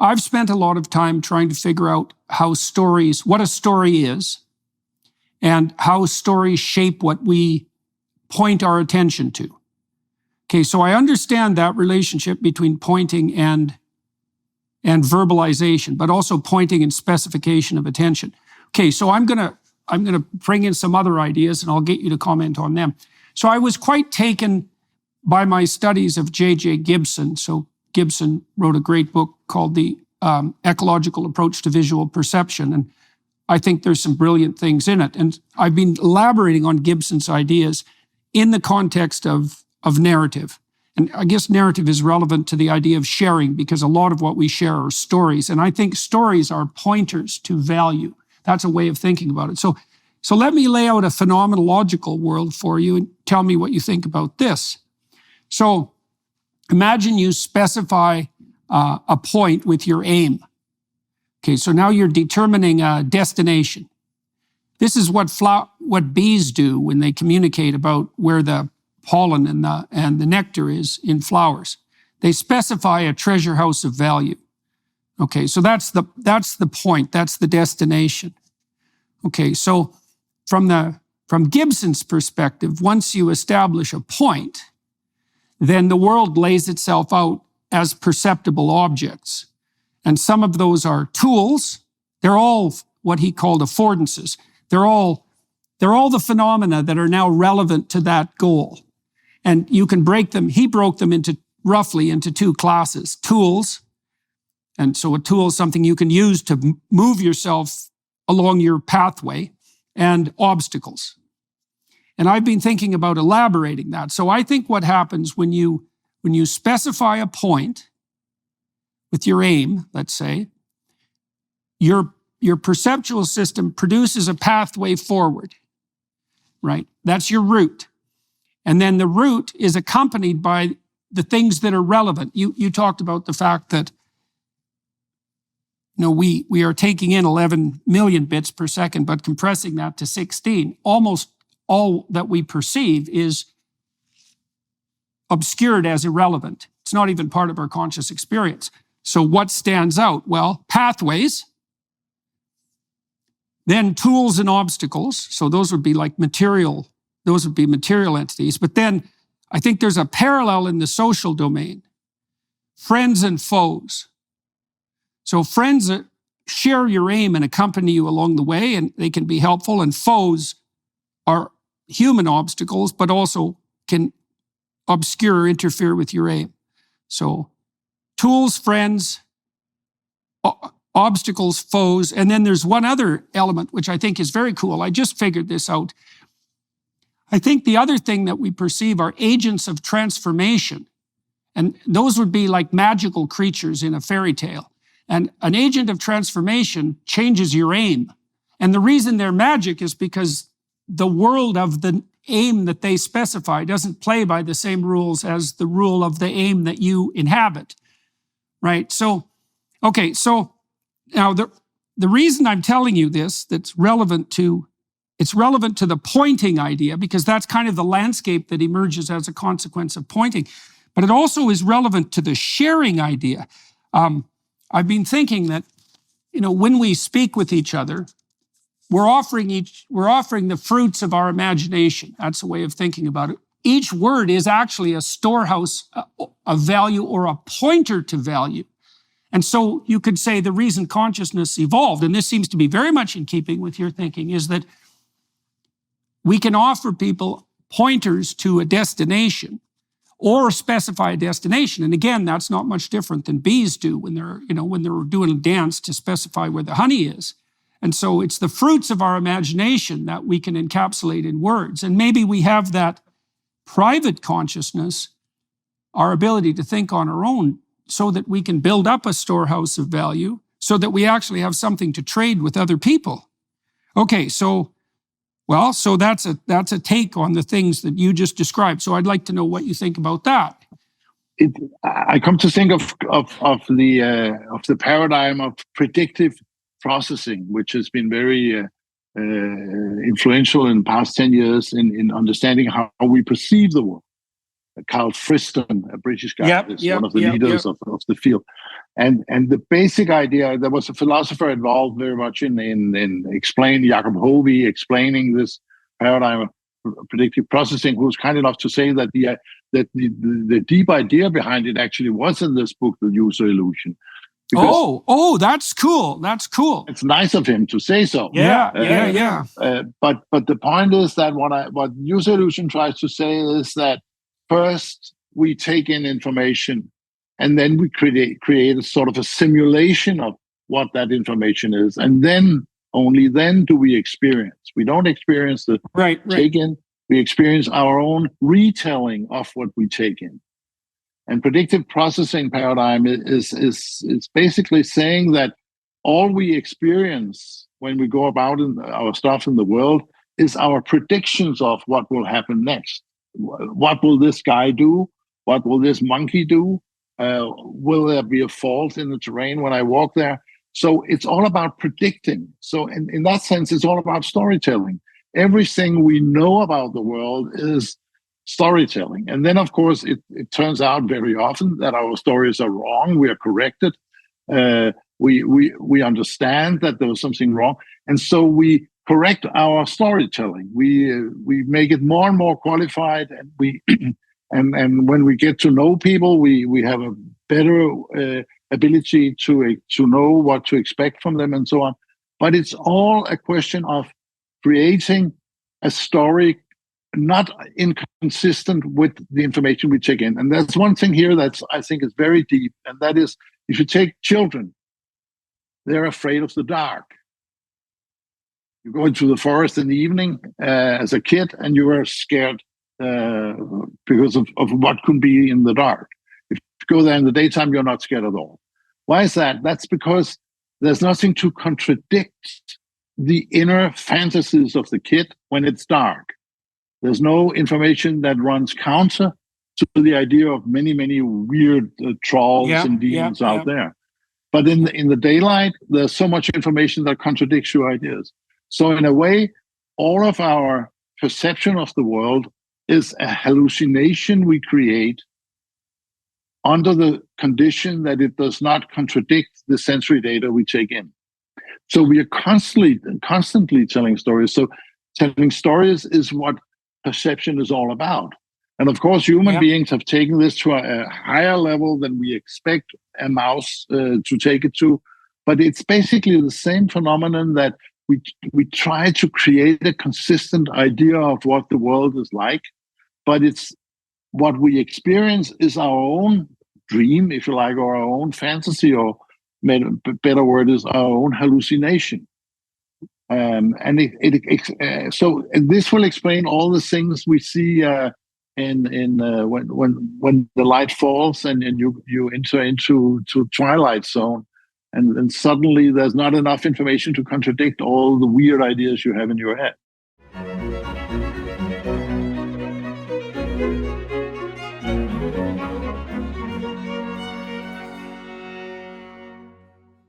I've spent a lot of time trying to figure out what a story is, and how stories shape what we point our attention to. Okay, so I understand that relationship between pointing and verbalization, but also pointing and specification of attention. Okay, so I'm gonna bring in some other ideas, and I'll get you to comment on them. So I was quite taken by my studies of J.J. Gibson. So Gibson wrote a great book called The Ecological Approach to Visual Perception, and I think there's some brilliant things in it. And I've been elaborating on Gibson's ideas in the context of narrative. And I guess narrative is relevant to the idea of sharing, because a lot of what we share are stories. And I think stories are pointers to value. That's a way of thinking about it. So let me lay out a phenomenological world for you and tell me what you think about this. So imagine you specify a point with your aim. Okay, so now you're determining a destination. This is what bees do when they communicate about where the pollen and the nectar is in flowers. They specify a treasure house of value. Okay, so that's the point, that's the destination. Okay, so from Gibson's perspective, once you establish a point, then the world lays itself out as perceptible objects. And some of those are tools. They're all what he called affordances. They're all the phenomena that are now relevant to that goal. And you can break them. He broke them roughly into two classes: tools. And so a tool is something you can use to move yourself along your pathway, and obstacles. And I've been thinking about elaborating that. So I think what happens when you specify a point with your aim, let's say, your perceptual system produces a pathway forward, right? That's your route. And then the route is accompanied by the things that are relevant. You talked about the fact that we are taking in 11 million bits per second, but compressing that to 16. Almost all that we perceive is obscured as irrelevant. It's not even part of our conscious experience. So what stands out? Well, pathways, then tools and obstacles. So those would be like material entities. But then I think there's a parallel in the social domain. Friends and foes. So friends share your aim and accompany you along the way, and they can be helpful. And foes are human obstacles, but also can obscure or interfere with your aim. So tools, friends, obstacles, foes. And then there's one other element, which I think is very cool. I just figured this out. I think the other thing that we perceive are agents of transformation. And those would be like magical creatures in a fairy tale. And an agent of transformation changes your aim. And the reason they're magic is because the world of the aim that they specify doesn't play by the same rules as the rule of the aim that you inhabit, right? So, okay, so now the reason I'm telling you this, it's relevant to the pointing idea, because that's kind of the landscape that emerges as a consequence of pointing. But it also is relevant to the sharing idea. I've been thinking that, when we speak with each other, we're offering the fruits of our imagination. That's a way of thinking about it. Each word is actually a storehouse of value, or a pointer to value. And so you could say the reason consciousness evolved, and this seems to be very much in keeping with your thinking, is that we can offer people pointers to a destination, or specify a destination. And again, that's not much different than bees do when they're doing a dance to specify where the honey is. And so it's the fruits of our imagination that we can encapsulate in words. And maybe we have that private consciousness, our ability to think on our own, so that we can build up a storehouse of value, so that we actually have something to trade with other people. Okay, so that's a take on the things that you just described. So I'd like to know what you think about that. I come to think of the paradigm of predictive processing, which has been very influential in the past 10 years in understanding how we perceive the world. Carl Friston, a British guy, Yep, is yep, one of the yep, leaders yep. of the field. And the basic idea, there was a philosopher involved very much in explaining, Jacob Hovey, explaining this paradigm of predictive processing, who was kind enough to say that the deep idea behind it actually was in this book, The User Illusion. Oh, that's cool. That's cool. It's nice of him to say so. Yeah. But the point is that what User Illusion tries to say is that first we take in information, and then we create a sort of a simulation of what that information is, and then only then do we experience. We don't experience the take in. We experience our own retelling of what we take in. And predictive processing paradigm is basically saying that all we experience when we go about our stuff in the world is our predictions of what will happen next. What will this guy do? What will this monkey do? Will there be a fault in the terrain when I walk there? So it's all about predicting. So in that sense, it's all about storytelling. Everything we know about the world is storytelling. And then, of course, it turns out very often that our stories are wrong. We are corrected. We understand that there was something wrong. And so we correct our storytelling. We make it more and more qualified. And and when we get to know people, we have a better ability to know what to expect from them and so on. But it's all a question of creating a story not inconsistent with the information we take in. And that's one thing here that's, I think, is very deep. And that is, if you take children, they're afraid of the dark. You go into the forest in the evening as a kid, and you are scared because of what could be in the dark. If you go there in the daytime, you're not scared at all. Why is that? That's because there's nothing to contradict the inner fantasies of the kid when it's dark. There's no information that runs counter to the idea of many, many weird trolls and demons out there. But in the daylight, there's so much information that contradicts your ideas. So in a way, all of our perception of the world is a hallucination we create under the condition that it does not contradict the sensory data we take in. So we are constantly telling stories. So telling stories is what perception is all about. And of course, human beings have taken this to a higher level than we expect a mouse to take it to. But it's basically the same phenomenon that we try to create a consistent idea of what the world is like. But it's what we experience is our own dream, if you like, or our own fantasy, or better word is our own hallucination. So this will explain all the things we see when the light falls and you enter into twilight zone, and suddenly there's not enough information to contradict all the weird ideas you have in your head.